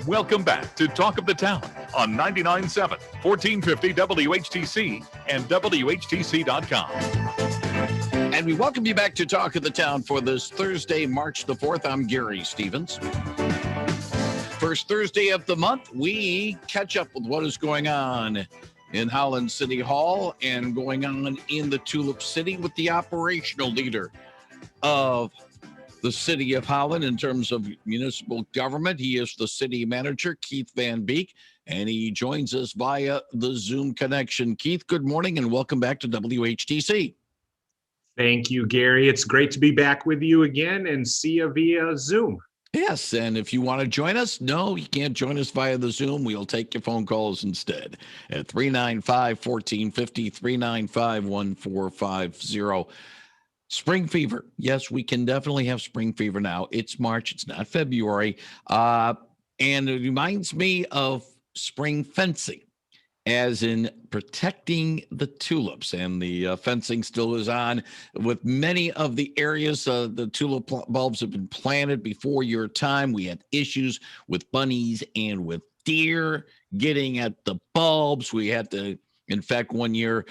Welcome back to Talk of the Town on 99.7, 1450 WHTC and WHTC.com. And we welcome you back to Talk of the Town for this Thursday, March the 4th. I'm Gary Stevens. First Thursday of the month, we catch up with what is going on in Holland City Hall and going on in the Tulip City with the operational leader of the city of Holland in terms of municipal government. He is the city manager, Keith Van Beek, and he joins us via the Zoom connection. Keith, good morning and welcome back to WHTC. Thank you, Gary. It's great to be back with you again and see you via Zoom. Yes, and if you want to join us, no, you can't join us via the Zoom. We'll take your phone calls instead at 395-1450, 395-1450. Spring fever. Yes, we can definitely have spring fever now. It's March. It's not February. And it reminds me of spring fencing, as in protecting the tulips. And the fencing still is on with many of the areas. The tulip bulbs have been planted before your time. We had issues with bunnies and with deer getting at the bulbs. We had to, in fact, one year,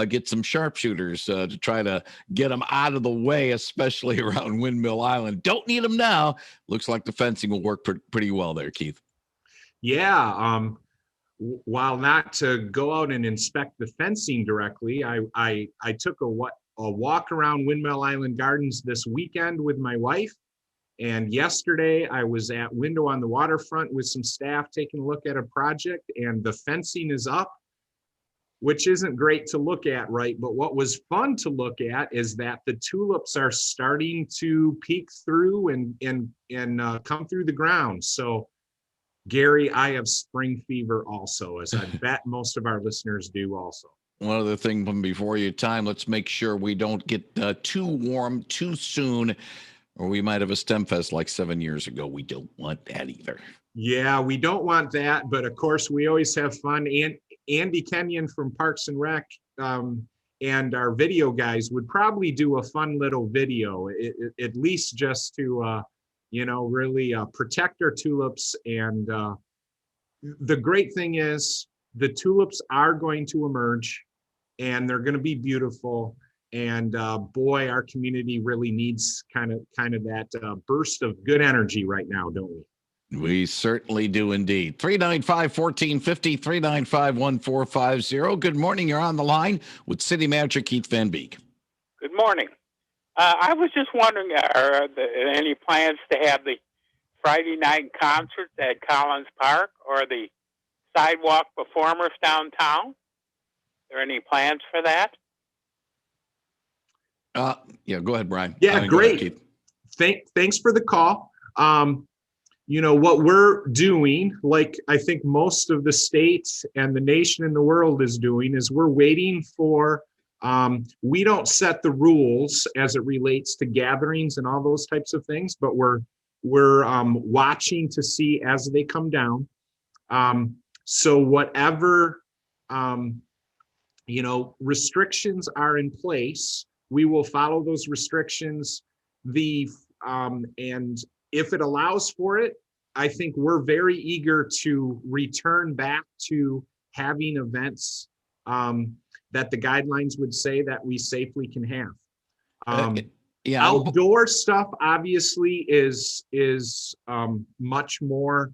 get some sharpshooters to try to get them out of the way, especially around Windmill Island. Don't need them now. Looks like the fencing will work pretty well there, Keith. Yeah. While not to go out and inspect the fencing directly, I took a walk around Windmill Island Gardens this weekend with my wife. And yesterday I was at Window on the Waterfront with some staff taking a look at a project, and the fencing is up, which isn't great to look at, right? But what was fun to look at is that the tulips are starting to peek through and come through the ground. So, Gary, I have spring fever also, as I bet most of our listeners do also. One other thing from before your time, let's make sure we don't get too warm too soon, or we might have a STEM Fest like 7 years ago. We don't want that either. Yeah, we don't want that, but of course we always have fun. And Andy Kenyon from Parks and Rec and our video guys would probably do a fun little video, at least just to, really protect our tulips. And the great thing is the tulips are going to emerge and they're going to be beautiful. And boy, our community really needs kind of that burst of good energy right now, don't we? We certainly do indeed. 395-1450, 395-1450. Good morning. You're on the line with City Manager Keith Van Beek. Good morning. I was just wondering, are there any plans to have the Friday night concerts at Collins Park or the sidewalk performers downtown? Are there any plans for that? Yeah, go ahead, Brian. Yeah, great. Thanks for the call. What we're doing, like I think most of the states and the nation and the world is doing, is we're waiting for, we don't set the rules as it relates to gatherings and all those types of things, but we're watching to see as they come down. So whatever, restrictions are in place, we will follow those restrictions. And if it allows for it, I think we're very eager to return back to having events that the guidelines would say that we safely can have. Outdoor stuff obviously is much more,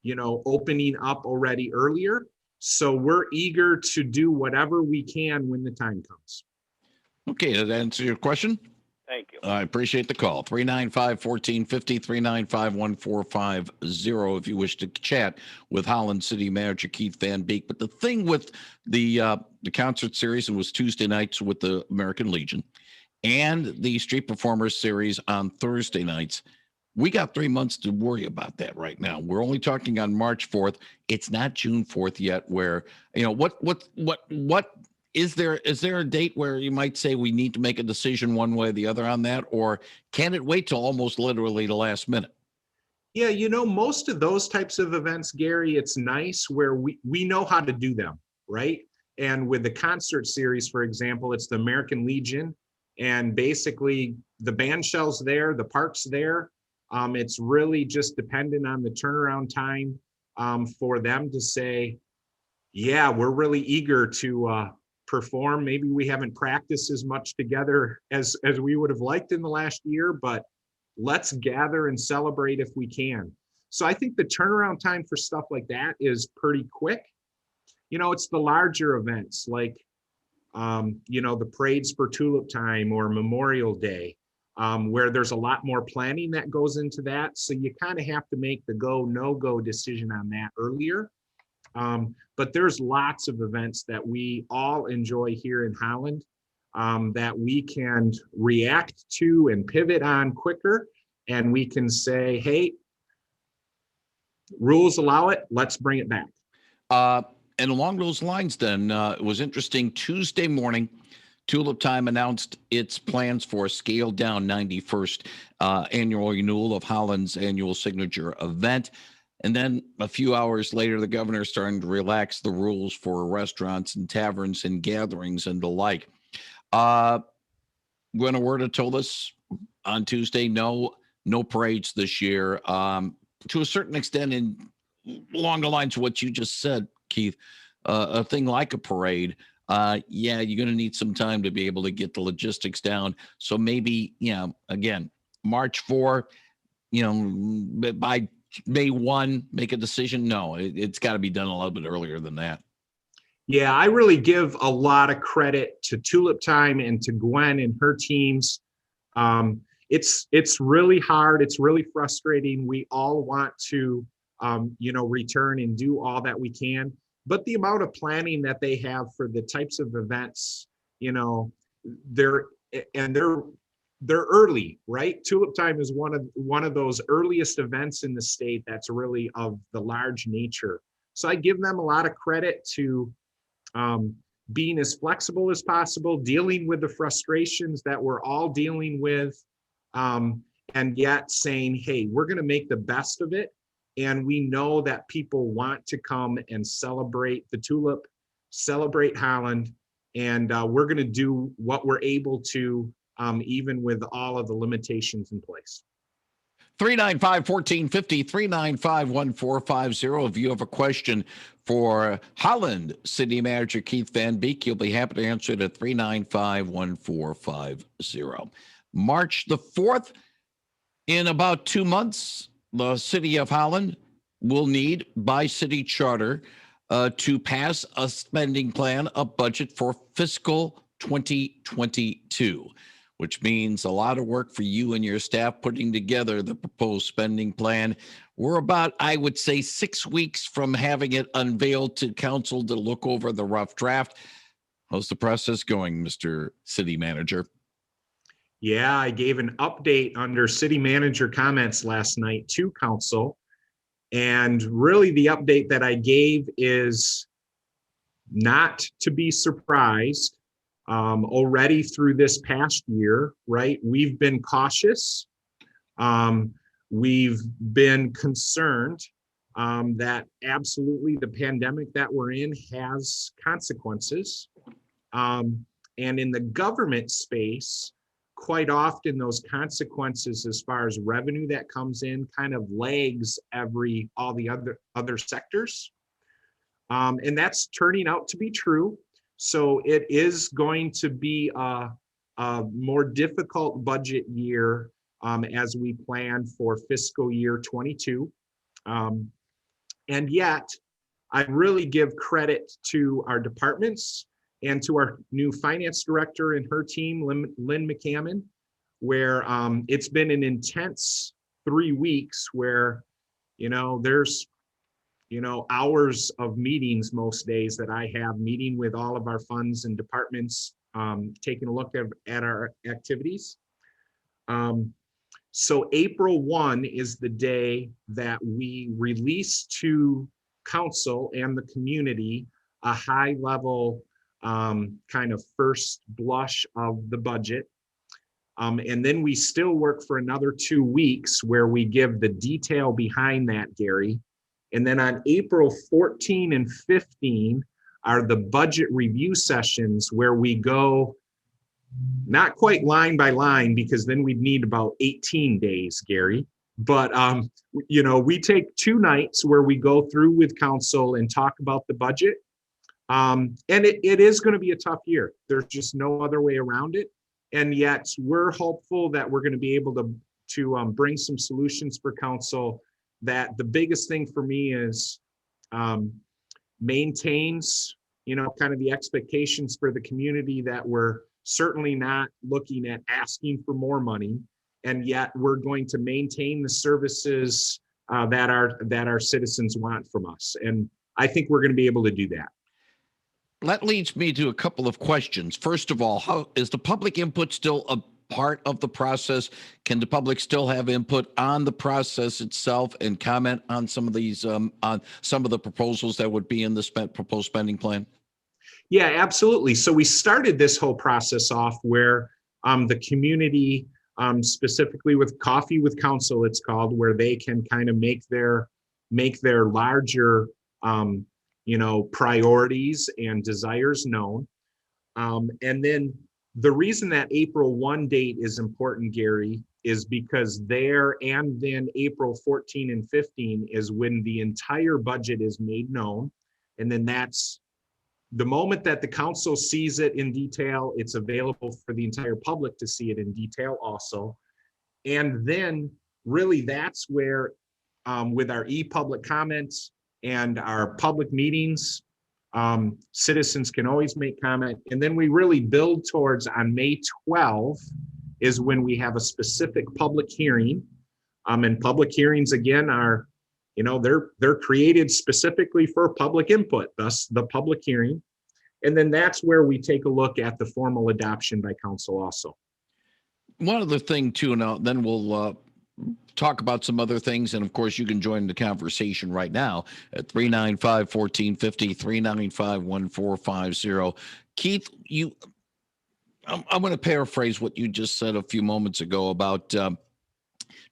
opening up already earlier. So we're eager to do whatever we can when the time comes. Okay, does that answer your question? Thank you. I appreciate the call. 395-1450, 395-1450 if you wish to chat with Holland City Manager Keith Van Beek. But the thing with the concert series, it was Tuesday nights with the American Legion, and the Street Performers series on Thursday nights, we got 3 months to worry about that right now. We're only talking on March 4th. It's not June 4th yet, where, what is there a date where you might say we need to make a decision one way or the other on that, or can it wait till almost literally the last minute? Yeah, most of those types of events, Gary, it's nice where we know how to do them, right? And with the concert series, for example, it's the American Legion, and basically the band shell's there, the park's there. It's really just dependent on the turnaround time for them to say, yeah, we're really eager to perform. Maybe we haven't practiced as much together as we would have liked in the last year, but let's gather and celebrate if we can. So I think the turnaround time for stuff like that is pretty quick. It's the larger events like, the parades for Tulip Time or Memorial Day, where there's a lot more planning that goes into that. So you kind of have to make the go, no go decision on that earlier. But there's lots of events that we all enjoy here in Holland that we can react to and pivot on quicker. And we can say, hey, rules allow it, let's bring it back. And along those lines, then, it was interesting. Tuesday morning, Tulip Time announced its plans for a scaled down 91st annual renewal of Holland's annual signature event. And then a few hours later, the governor started to relax the rules for restaurants and taverns and gatherings and the like. Gwynna told us on Tuesday, no parades this year. To a certain extent, along the lines of what you just said, Keith, a thing like a parade, you're going to need some time to be able to get the logistics down. So maybe, again, March 4, by May 1, make a decision. No, it's got to be done a little bit earlier than that. Yeah, I really give a lot of credit to Tulip Time and to Gwen and her teams. It's really hard. It's really frustrating. We all want to, return and do all that we can. But the amount of planning that they have for the types of events, they're early, right? Tulip Time is one of those earliest events in the state that's really of the large nature. So I give them a lot of credit to being as flexible as possible, dealing with the frustrations that we're all dealing with, and yet saying, hey, we're going to make the best of it. And we know that people want to come and celebrate the Tulip, celebrate Holland, and we're going to do what we're able to, even with all of the limitations in place. 395-1450, 395-1450. If you have a question for Holland City Manager Keith Van Beek, you'll be happy to answer it at 395-1450. March the 4th, in about 2 months, the city of Holland will need, by city charter, to pass a spending plan, a budget for fiscal 2022, which means a lot of work for you and your staff putting together the proposed spending plan. We're about, I would say, 6 weeks from having it unveiled to council to look over the rough draft. How's the process going, Mr. City Manager? Yeah, I gave an update under city manager comments last night to council. And really the update that I gave is not to be surprised. Already through this past year, right? We've been cautious. We've been concerned that absolutely the pandemic that we're in has consequences. And in the government space, quite often those consequences as far as revenue that comes in kind of lags all the other sectors. And that's turning out to be true. So it is going to be a more difficult budget year as we plan for fiscal year 22. And yet, I really give credit to our departments and to our new finance director and her team, Lynn McCammon, where it's been an intense 3 weeks where, there's hours of meetings most days that I have, meeting with all of our funds and departments, taking a look at our activities. So April 1 is the day that we release to council and the community a high level kind of first blush of the budget. And then we still work for another 2 weeks where we give the detail behind that, Gary. And then on April 14 and 15 are the budget review sessions where we go not quite line by line, because then we'd need about 18 days, Gary. But we take 2 nights where we go through with council and talk about the budget. And it is going to be a tough year. There's just no other way around it. And yet we're hopeful that we're going to be able to bring some solutions for council. That the biggest thing for me is maintains, kind of the expectations for the community, that we're certainly not looking at asking for more money, and yet we're going to maintain the services that our citizens want from us. And I think we're going to be able to do that. That leads me to a couple of questions. First of all, how is the public input still a part of the process? Can the public still have input on the process itself and comment on some of these, on some of the proposals that would be in the proposed spending plan? Yeah, absolutely. So we started this whole process off where the community, specifically with Coffee with Council, it's called, where they can kind of make their larger priorities and desires known. And then the reason that April 1 date is important, Gary, is because there, and then April 14 and 15 is when the entire budget is made known. And then that's the moment that the council sees it in detail. It's available for the entire public to see it in detail also. And then really that's where, with our e-public comments and our public meetings, citizens can always make comment. And then we really build towards, on May 12 is when we have a specific public hearing. And public hearings, again, are, they're created specifically for public input, thus the public hearing. And then that's where we take a look at the formal adoption by council also. One other thing too, and then we'll talk about some other things. And of course, you can join the conversation right now at 395-1450, 395-1450. Keith, I'm going to paraphrase what you just said a few moments ago about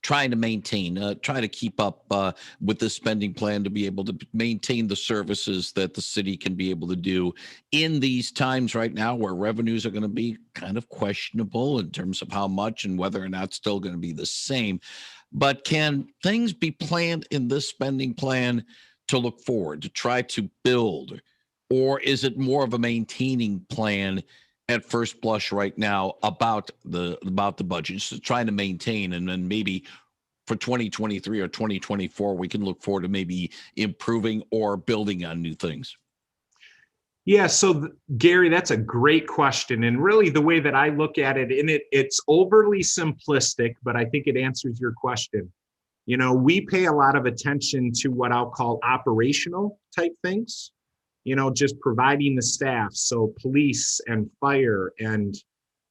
trying to maintain, try to keep up with the spending plan to be able to maintain the services that the city can be able to do in these times right now where revenues are going to be kind of questionable in terms of how much and whether or not it's still going to be the same. But can things be planned in this spending plan to look forward, to try to build, or is it more of a maintaining plan at first blush right now about the budget, just trying to maintain, and then maybe for 2023 or 2024 we can look forward to maybe improving or building on new things? Yeah, so Gary, that's a great question. And really the way that I look at it, and it's overly simplistic, but I think it answers your question. We pay a lot of attention to what I'll call operational type things, just providing the staff. So police and fire and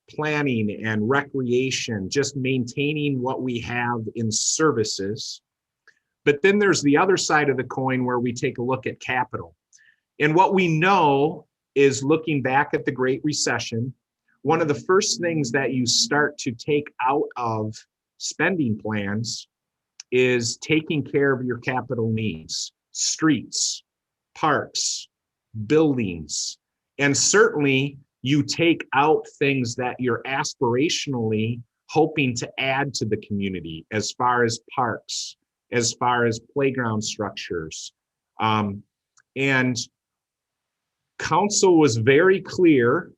planning and recreation, just maintaining what we have in services. But then there's the other side of the coin where we take a look at capital. And what we know is, looking back at the Great Recession, one of the first things that you start to take out of spending plans is taking care of your capital needs, streets, parks, buildings. And certainly you take out things that you're aspirationally hoping to add to the community, as far as parks, as far as playground structures. And council was very clear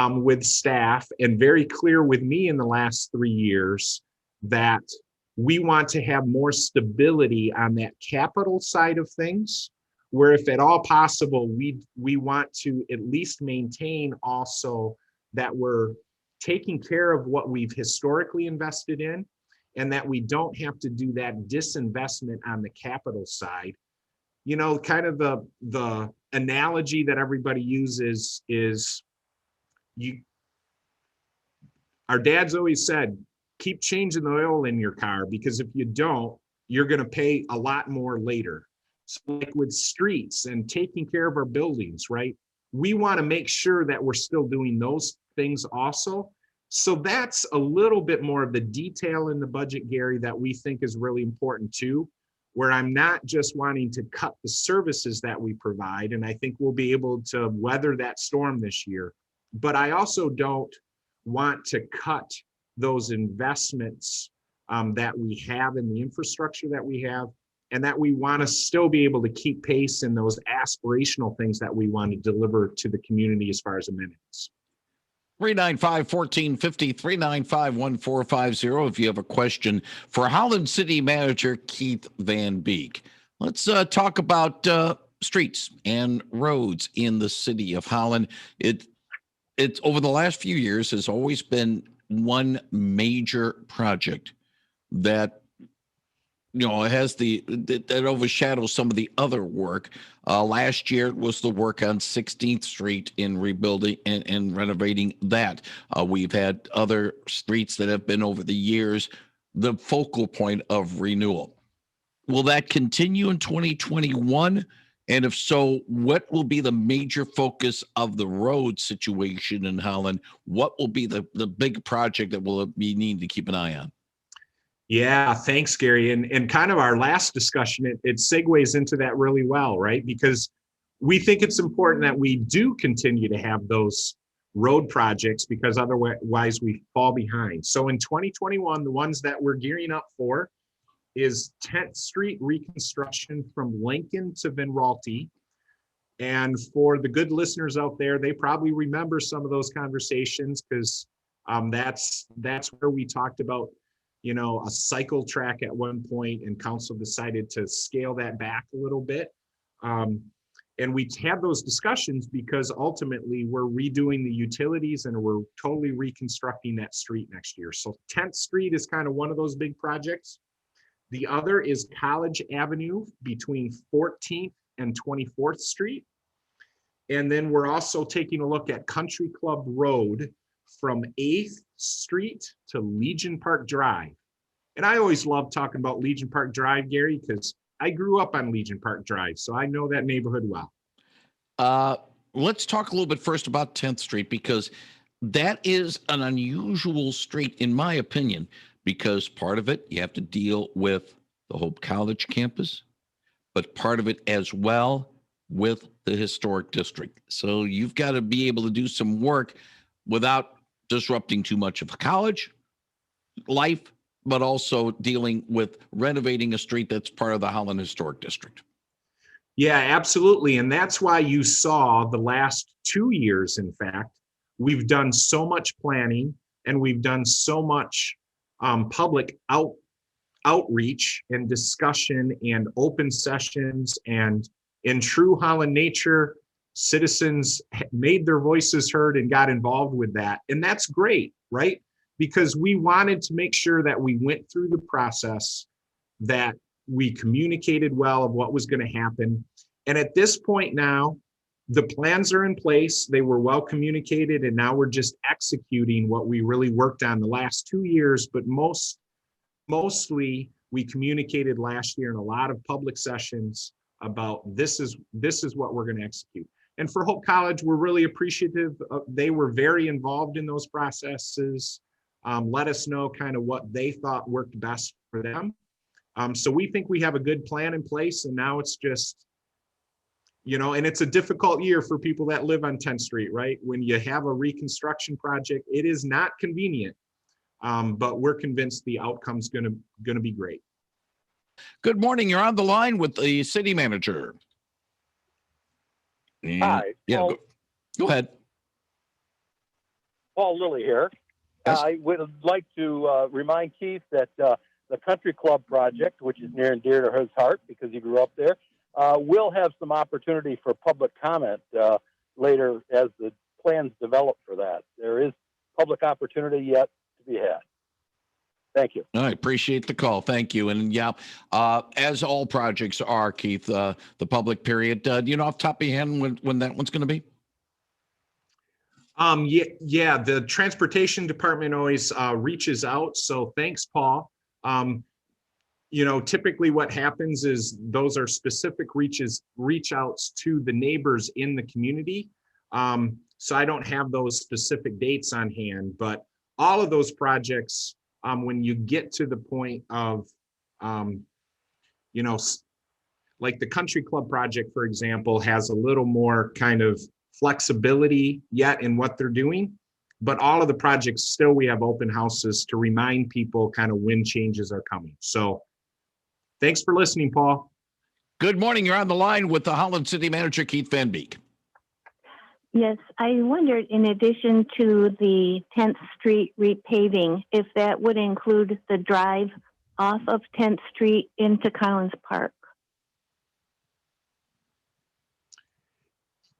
with staff and very clear with me in the last 3 years that we want to have more stability on that capital side of things, where if at all possible, we want to at least maintain also that we're taking care of what we've historically invested in, and that we don't have to do that disinvestment on the capital side. Kind of the analogy that everybody uses is, our dads always said, keep changing the oil in your car, because if you don't, you're going to pay a lot more later. So like with streets and taking care of our buildings, right? We want to make sure that we're still doing those things also. So that's a little bit more of the detail in the budget, Gary, that we think is really important too, where I'm not just wanting to cut the services that we provide, and I think we'll be able to weather that storm this year, but I also don't want to cut those investments that we have and the infrastructure that we have, and that we want to still be able to keep pace in those aspirational things that we want to deliver to the community as far as amenities. 395-1450, 395-1450 if you have a question for Holland City Manager Keith Van Beek. Let's talk about streets and roads in the city of Holland. It's over the last few years has always been one major project that has that overshadows some of the other work. Last year it was the work on 16th Street in rebuilding and renovating that. We've had other streets that have been over the years the focal point of renewal. Will that continue in 2021? And if so, what will be the major focus of the road situation in Holland? What will be the big project that we need to keep an eye on? Yeah, thanks, Gary. And kind of our last discussion, it segues into that really well, right? Because we think it's important that we do continue to have those road projects, because otherwise we fall behind. So in 2021, the ones that we're gearing up for is 10th Street reconstruction from Lincoln to Van Raalte. And for the good listeners out there, they probably remember some of those conversations, because that's where we talked about a cycle track at one point, and council decided to scale that back a little bit. And we have those discussions because ultimately we're redoing the utilities and we're totally reconstructing that street next year. So 10th Street is kind of one of those big projects. The other is College Avenue between 14th and 24th Street. And then we're also taking a look at Country Club Road from 8th Street to Legion Park Drive. And I always love talking about Legion Park Drive, Gary, because I grew up on Legion Park Drive, so I know that neighborhood well. Let's talk a little bit first about 10th Street, because that is an unusual street, in my opinion, because part of it, you have to deal with the Hope College campus, but part of it as well with the historic district. So you've got to be able to do some work without disrupting too much of college life, but also dealing with renovating a street that's part of the Holland Historic District. Yeah, absolutely. And that's why you saw the last 2 years, in fact, we've done so much planning and we've done so much public outreach and discussion and open sessions, and in true Holland nature, citizens made their voices heard and got involved with that. And that's great, right? Because we wanted to make sure that we went through the process, that we communicated well of what was going to happen. And at this point now, the plans are in place. They were well communicated, and now we're just executing what we really worked on the last 2 years. But mostly we communicated last year in a lot of public sessions about this is what we're going to execute. And for Hope College, we're really appreciative. They were very involved in those processes. Let us know kind of what they thought worked best for them. So we think we have a good plan in place, and now it's just, and it's a difficult year for people that live on 10th Street, right? When you have a reconstruction project, it is not convenient, but we're convinced the outcome's going to be great. Good morning. You're on the line with the city manager. Hi. Yeah, Paul, go ahead. Paul Lilly here. Yes. I would like to remind Keith that the Country Club project, which is near and dear to his heart because he grew up there, will have some opportunity for public comment later as the plans develop for that. There is public opportunity yet to be had. Thank you. I appreciate the call. Thank you. And yeah, as all projects are, Keith, the public period, do you know off the top of your head when that one's going to be? Yeah, the transportation department always reaches out. So thanks, Paul. Typically what happens is those are specific reach outs to the neighbors in the community. So I don't have those specific dates on hand, but all of those projects, when you get to the point of, like the Country Club project, for example, has a little more kind of flexibility yet in what they're doing. but all of the projects still, we have open houses to remind people kind of when changes are coming. So thanks for listening, Paul. Good morning. You're on the line with the Holland City Manager, Keith Van Beek. Yes, I wondered, in addition to the 10th Street repaving, if that would include the drive off of 10th Street into Collins Park.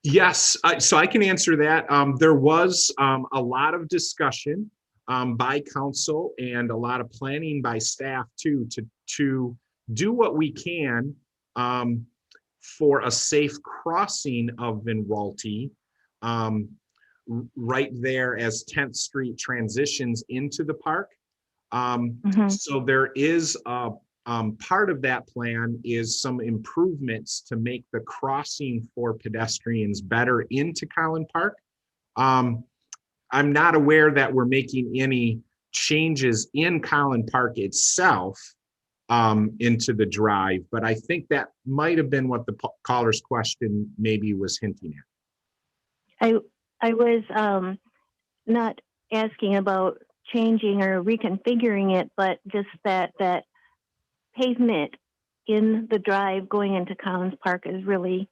Yes, so I can answer that. There was a lot of discussion by council and a lot of planning by staff too, to do what we can for a safe crossing of Van Walte right there as 10th Street transitions into the park. So there is part of that plan is some improvements to make the crossing for pedestrians better into Collin Park. I'm not aware that we're making any changes in Collin Park itself into the drive, but I think that might have been what the caller's question maybe was hinting at. I was not asking about changing or reconfiguring it, but just that pavement in the drive going into Collins Park is really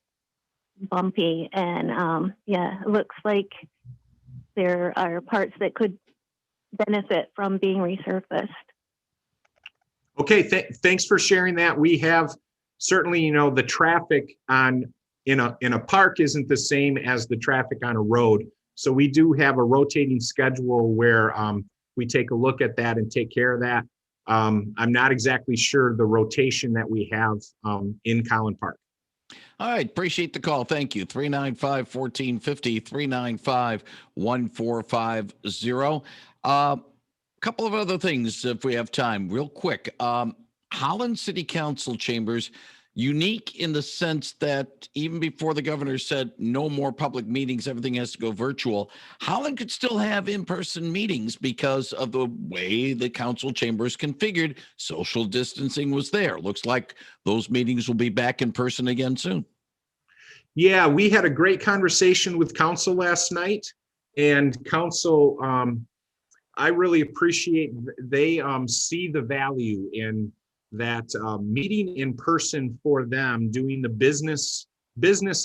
bumpy, and it looks like there are parts that could benefit from being resurfaced. Okay, thanks for sharing that. We have certainly, the traffic in a park isn't the same as the traffic on a road. So we do have a rotating schedule where we take a look at that and take care of that. I'm not exactly sure the rotation that we have in Collin Park. All right. Appreciate the call. Thank you. 395-1450, 395-1450. Couple of other things, if we have time, real quick. Holland City Council chambers, unique in the sense that even before the governor said no more public meetings, everything has to go virtual, Holland could still have in-person meetings because of the way the council chamber is configured. Social distancing was there. Looks like those meetings will be back in person again soon. Yeah, we had a great conversation with council last night, and council, I really appreciate they see the value in that meeting in person for them. Doing the business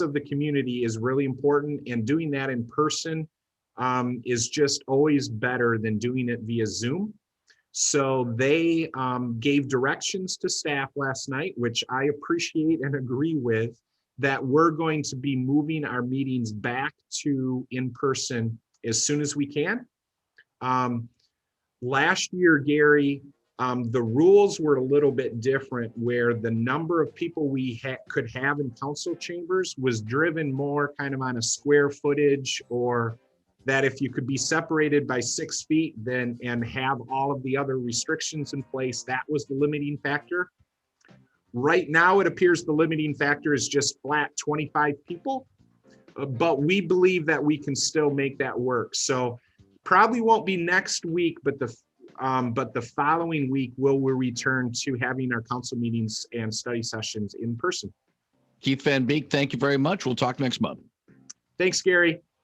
of the community is really important, and doing that in person is just always better than doing it via Zoom. So they gave directions to staff last night, which I appreciate and agree with, that we're going to be moving our meetings back to in person as soon as we can. Last year, Gary, the rules were a little bit different, where the number of people we could have in council chambers was driven more kind of on a square footage, or that if you could be separated by 6 feet then and have all of the other restrictions in place, that was the limiting factor. Right now, it appears the limiting factor is just flat 25 people, but we believe that we can still make that work. So probably won't be next week, but the following week we'll return to having our council meetings and study sessions in person. Keith Van Beek, thank you very much. We'll talk next month. Thanks, Gary.